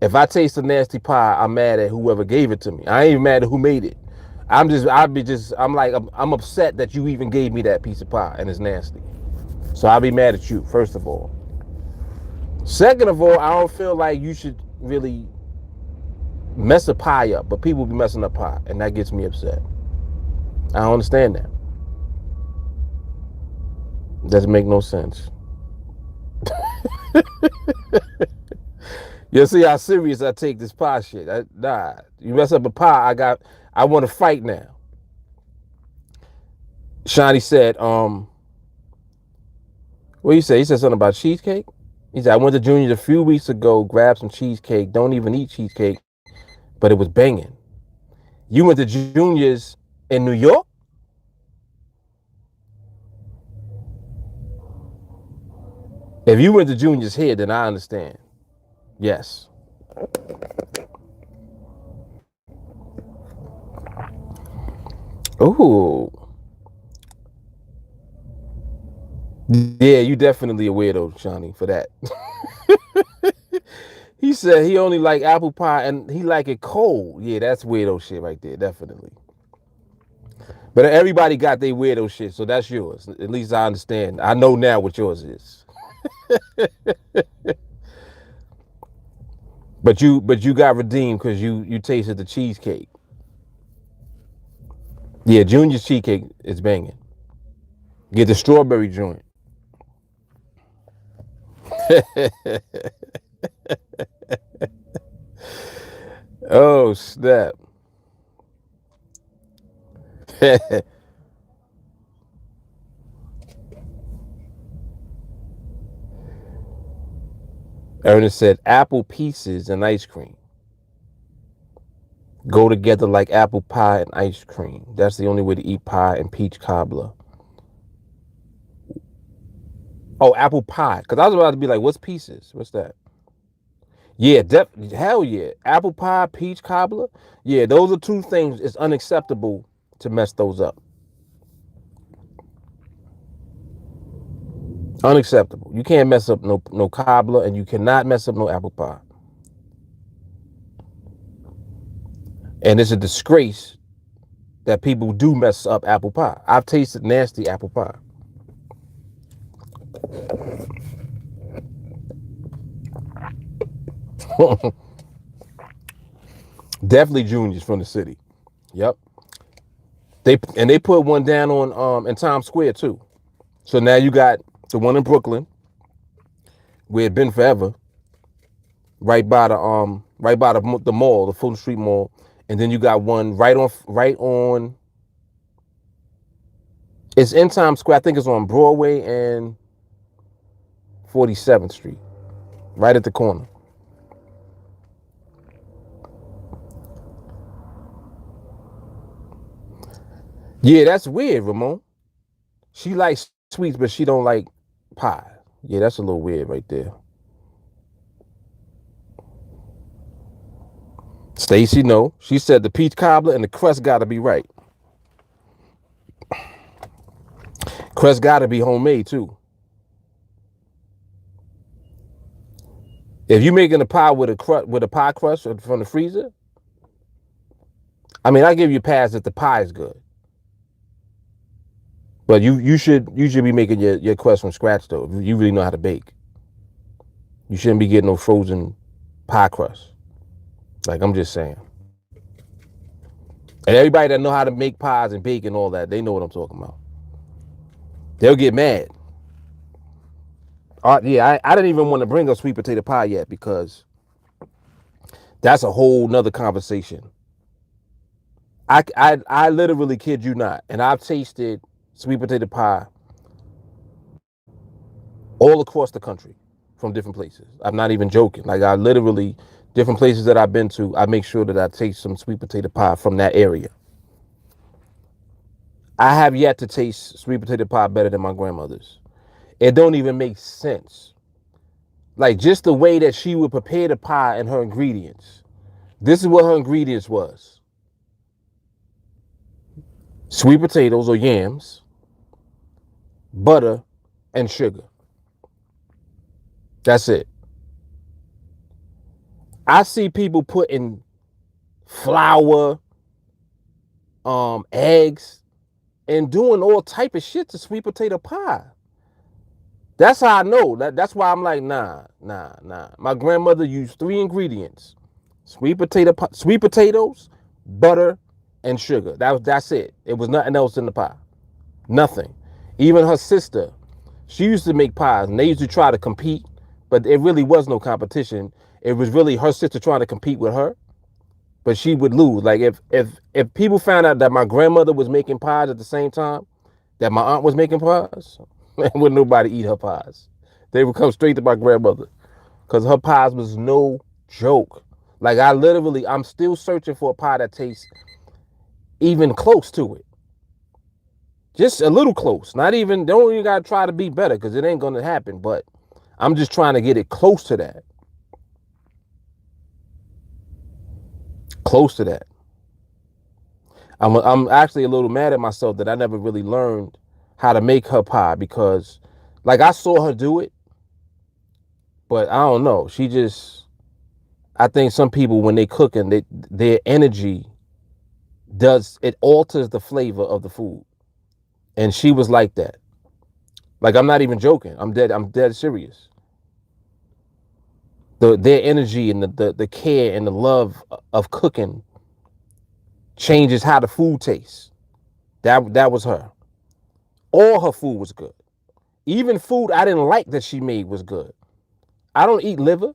If I taste a nasty pie, I'm mad at whoever gave it to me. I ain't even mad at who made it. I'm upset that you even gave me that piece of pie and it's nasty. So I'll be mad at you, first of all. Second of all, I don't feel like you should really mess a pie up, but people be messing up pie, and that gets me upset. I don't understand that. Doesn't make no sense. You see how serious I take this pie shit. Nah, you mess up a pie, I want to fight now. Shani said, what you say? He said something about cheesecake. He said, I went to Junior's a few weeks ago, grabbed some cheesecake. Don't even eat cheesecake, but it was banging. You went to Junior's in New York? If you went to Junior's here, then I understand. Yes. Ooh. Yeah, you definitely a weirdo, Shani, for that. He said he only like apple pie and he like it cold. Yeah, that's weirdo shit right there, definitely. But everybody got their weirdo shit, so that's yours. At least I understand. I know now what yours is. But you got redeemed because you tasted the cheesecake. Yeah, Junior's cheesecake is banging. Get the strawberry joint. Oh snap. Ernest said apple pieces and ice cream go together like apple pie and ice cream. That's the only way to eat pie and peach cobbler. Oh, apple pie. Because I was about to be like, what's pieces? What's that? Yeah, hell yeah. Apple pie, peach cobbler. Yeah, those are two things. It's unacceptable to mess those up. Unacceptable. You can't mess up no cobbler, and you cannot mess up no apple pie. And it's a disgrace that people do mess up apple pie. I've tasted nasty apple pie. Definitely Junior's from the city. Yep. They put one down on in Times Square too. So now you got the one in Brooklyn, where it been forever, right by the mall, the Fulton Street Mall, and then you got one right on. It's in Times Square. I think it's on Broadway and 47th Street, right at the corner. Yeah, that's weird, Ramon. She likes sweets, but she don't like pie. Yeah, that's a little weird right there. Stacy, no. She said the peach cobbler and the crust got to be right. Crust got to be homemade too. If you're making a pie with a pie crust from the freezer, I mean, I give you a pass if the pie is good. But you should be making your crust from scratch though. If you really know how to bake, you shouldn't be getting no frozen pie crust. Like, I'm just saying. And everybody that know how to make pies and bake and all that, they know what I'm talking about. They'll get mad. Yeah, I didn't even want to bring up sweet potato pie yet because that's a whole nother conversation. I literally kid you not, and I've tasted sweet potato pie all across the country from different places. I'm not even joking. Like, I literally, different places that I've been to, I make sure that I taste some sweet potato pie from that area. I have yet to taste sweet potato pie better than my grandmother's. It don't even make sense. Like, just the way that she would prepare the pie and her ingredients. This is what her ingredients was. Sweet potatoes or yams, butter, and sugar. That's it. I see people putting flour, eggs, and doing all type of shit to sweet potato pie. That's how I know. That's why I'm like, nah. My grandmother used 3 ingredients: sweet potatoes, butter, and sugar. That's it. It was nothing else in the pie. Nothing. Even her sister, she used to make pies, and they used to try to compete, but it really was no competition. It was really her sister trying to compete with her, but she would lose. Like, if people found out that my grandmother was making pies at the same time that my aunt was making pies, wouldn't nobody eat her pies. They would come straight to my grandmother because her pies was no joke. Like, I'm still searching for a pie that tastes even close to it. Just a little close. Don't even gotta try to be better because it ain't gonna happen. But I'm just trying to get it close to that. Close to that. I'm actually a little mad at myself that I never really learned how to make her pie because, like, I saw her do it, but I don't know. I think some people, when they cooking, their energy alters the flavor of the food. And she was like that. Like, I'm not even joking. I'm dead serious. Their energy and the care and the love of cooking changes how the food tastes. That was her. All her food was good. Even food I didn't like that she made was good. I don't eat liver,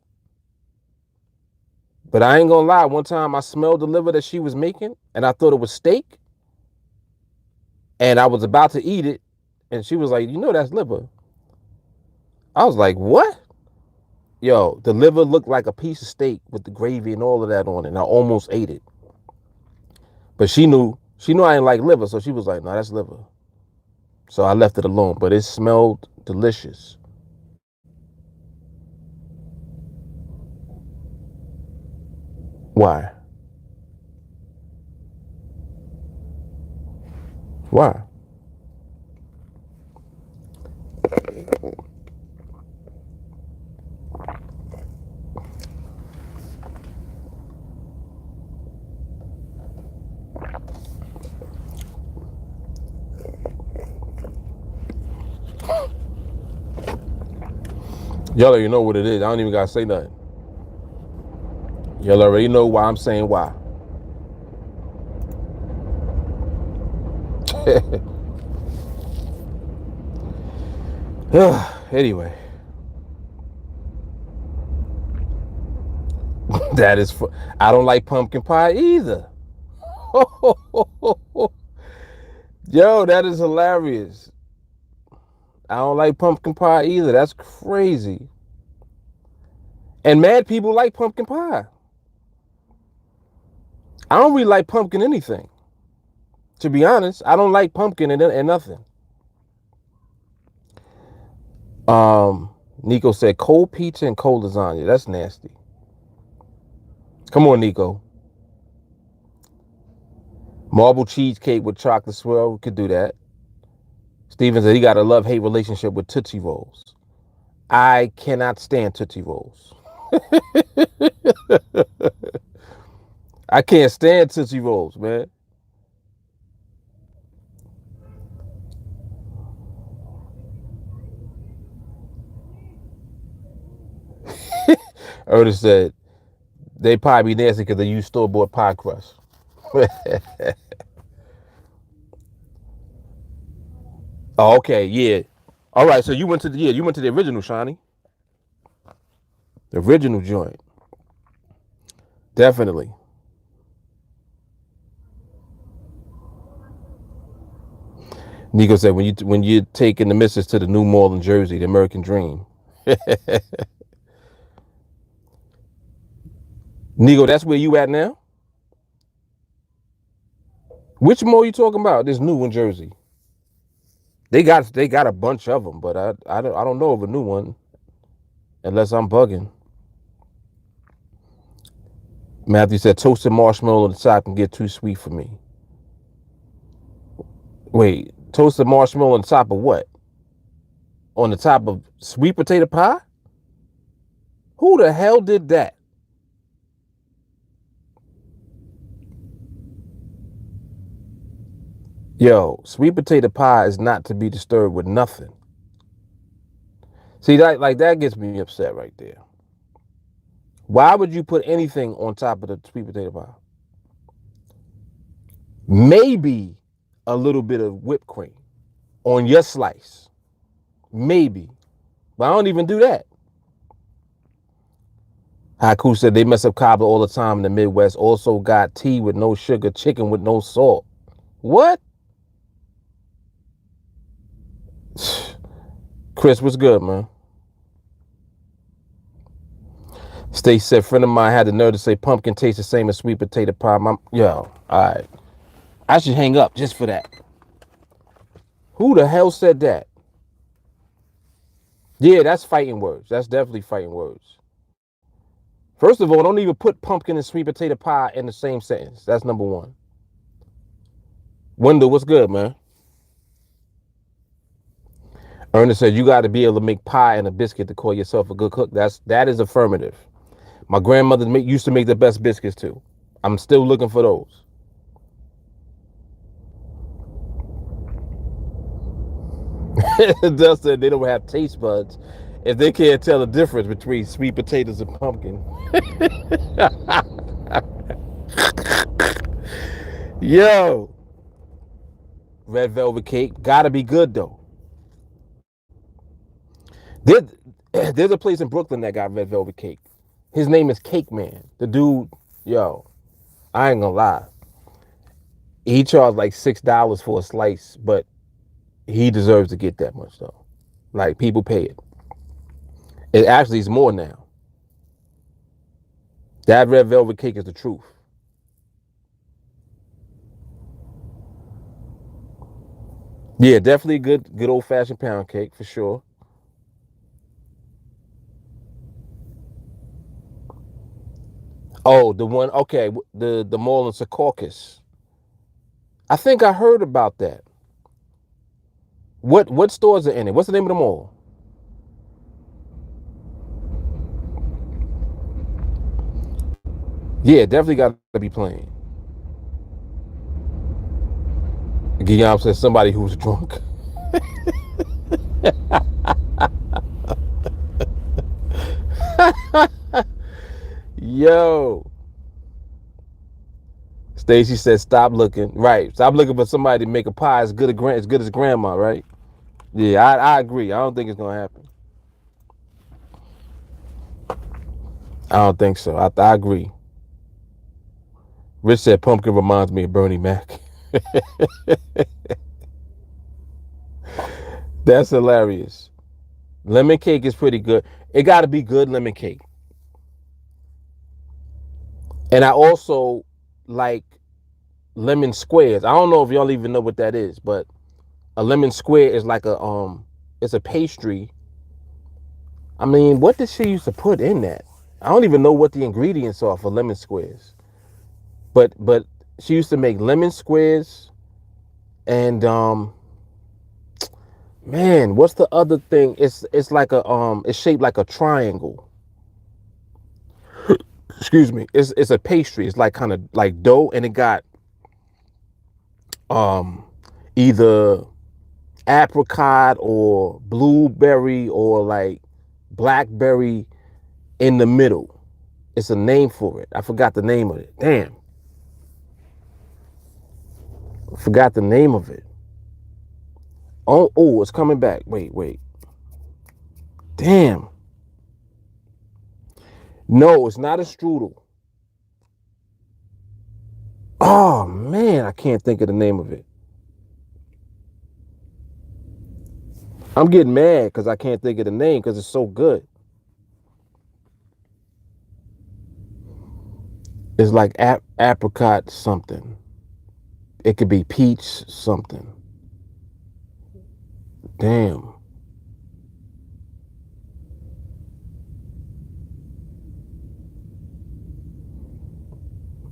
but I ain't gonna lie. One time I smelled the liver that she was making, and I thought it was steak, and I was about to eat it, and she was like, "You know that's liver." I was like, "What?" Yo, the liver looked like a piece of steak with the gravy and all of that on it, and I almost ate it. But she knew I didn't like liver, so she was like, "No, that's liver." So I left it alone, but it smelled delicious. Why? Why? Y'all already know what it is. I don't even gotta say nothing. Y'all already know why I'm saying why. Anyway, that is. I don't like pumpkin pie either. Yo, that is hilarious. I don't like pumpkin pie either. That's crazy. And mad people like pumpkin pie. I don't really like pumpkin anything. To be honest, I don't like pumpkin and nothing. Nico said cold pizza and cold lasagna. That's nasty. Come on, Nico. Marble cheesecake with chocolate swirl. We could do that. Steven said he got a love-hate relationship with Tootsie Rolls. I cannot stand Tootsie Rolls. I can't stand Tootsie Rolls, man. Ernest said they probably be nasty because they use store-bought pie crust. Oh, okay, yeah. All right, so you went to the original, Shawnee. The original joint. Definitely. Nico said when you're taking the missus to the new mall in Jersey, the American Dream. Nico, that's where you at now? Which mall you talking about? This new in Jersey. They got a bunch of them, but I don't know of a new one unless I'm bugging. Matthew said toasted marshmallow on the top can get too sweet for me. Wait, toasted marshmallow on the top of what? On the top of sweet potato pie? Who the hell did that? Yo, sweet potato pie is not to be disturbed with nothing. See, that gets me upset right there. Why would you put anything on top of the sweet potato pie? Maybe a little bit of whipped cream on your slice. Maybe. But I don't even do that. Haku said they mess up cobbler all the time in the Midwest. Also got tea with no sugar, chicken with no salt. What? Chris, what's good, man? Stacey said, friend of mine had the nerve to say pumpkin tastes the same as sweet potato pie. Yo, all right. I should hang up just for that. Who the hell said that? Yeah, that's fighting words. That's definitely fighting words. First of all, don't even put pumpkin and sweet potato pie in the same sentence. That's number one. Wendell, what's good, man? Ernest said, you got to be able to make pie and a biscuit to call yourself a good cook. That is affirmative. My grandmother used to make the best biscuits too. I'm still looking for those. Dust said they don't have taste buds if they can't tell the difference between sweet potatoes and pumpkin. Yo, red velvet cake gotta be good though. There's a place in Brooklyn that got red velvet cake. His name is Cake Man. The dude, yo, I ain't gonna lie. He charged like $6 for a slice, but he deserves to get that much though. Like people pay it. It actually is more now. That red velvet cake is the truth. Yeah, definitely good old fashioned pound cake for sure. Oh, the one, okay, the mall in Secaucus. I think I heard about that. What stores are in it? What's the name of the mall? Yeah, definitely got to be playing. Guillaume says somebody who's drunk. Yo. Stacy says stop looking. Right. Stop looking for somebody to make a pie as good as grandma, right? Yeah, I agree. I don't think it's gonna happen. I don't think so. I agree. Rich said pumpkin reminds me of Bernie Mac. That's hilarious. Lemon cake is pretty good. It got to be good lemon cake. And I also like lemon squares. I don't know if y'all even know what that is, but a lemon square is like it's a pastry. I mean, what did she used to put in that? I don't even know what the ingredients are for lemon squares. But She used to make lemon squares and man, what's the other thing? It's like a it's shaped like a triangle. Excuse me. It's a pastry. It's like kind of like dough, and it got um either apricot or blueberry or like blackberry in the middle. It's a name for it. I forgot the name of it. Damn. I forgot the name of it. Oh, it's coming back. Wait. Damn. No, it's not a strudel. Oh man, I can't think of the name of it. I'm getting mad because I can't think of the name because it's so good. It's like apricot something. It could be peach something. Damn.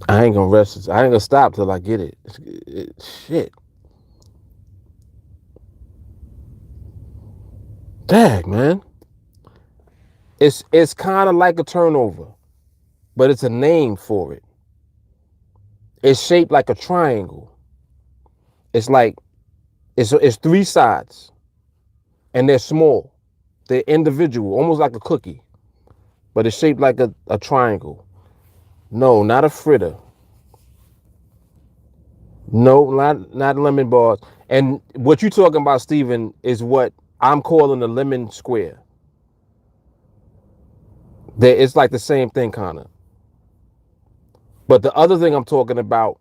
I ain't gonna rest. I ain't gonna stop till I get it. Shit. Dang, man. It's kind of like a turnover, but it's a name for it. It's shaped like a triangle. It's like it's three sides, and they're small. They're individual, almost like a cookie, but it's shaped like a triangle. No, not a fritter. No, not lemon bars. And what you're talking about, Steven, is what I'm calling a lemon square. It's like the same thing, kind of. But the other thing I'm talking about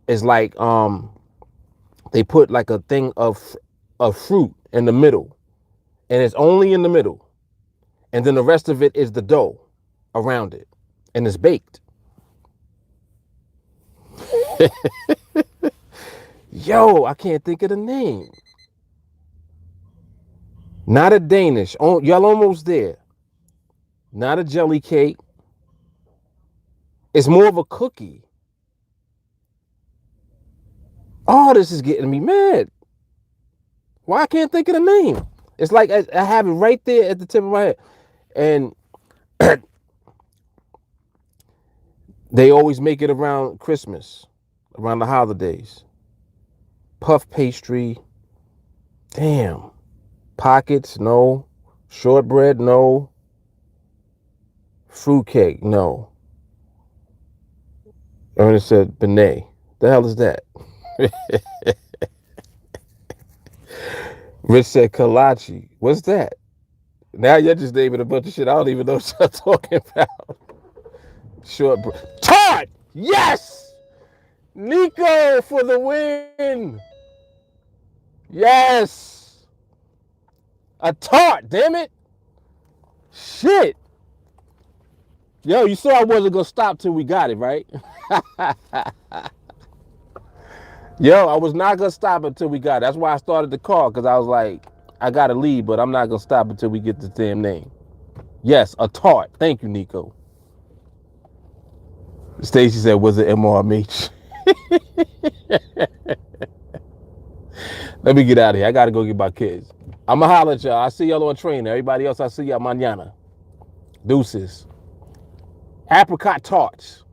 is like they put like a thing of fruit in the middle, and it's only in the middle, and then the rest of it is the dough around it, and it's baked. Yo, I can't think of the name. Not a Danish. Oh, y'all almost there. Not a jelly cake. It's more of a cookie. Oh, this is getting me mad. Why I can't think of the name? It's like I have it right there at the tip of my head. And they always make it around Christmas, around the holidays. Puff pastry. Damn. Pockets, no. Shortbread, no. Fruitcake, no. Ernest said Benet. The hell is that? Rich said kolache. What's that? Now you're just naming a bunch of shit I don't even know what you're talking about. Shortbread. Tart! Yes! Nico for the win! Yes! A tart, damn it! Shit! Yo, you saw I wasn't gonna stop till we got it, right? Yo, I was not gonna stop until we got it. That's why I started the call, because I was like, I gotta leave, but I'm not gonna stop until we get the damn name. Yes, a tart. Thank you, Nico. Stacy said, was it MRMH? Let me get out of here. I gotta go get my kids. I'ma holler at y'all. I see y'all on train. Everybody else, I see y'all mañana. Deuces. Apricot tarts.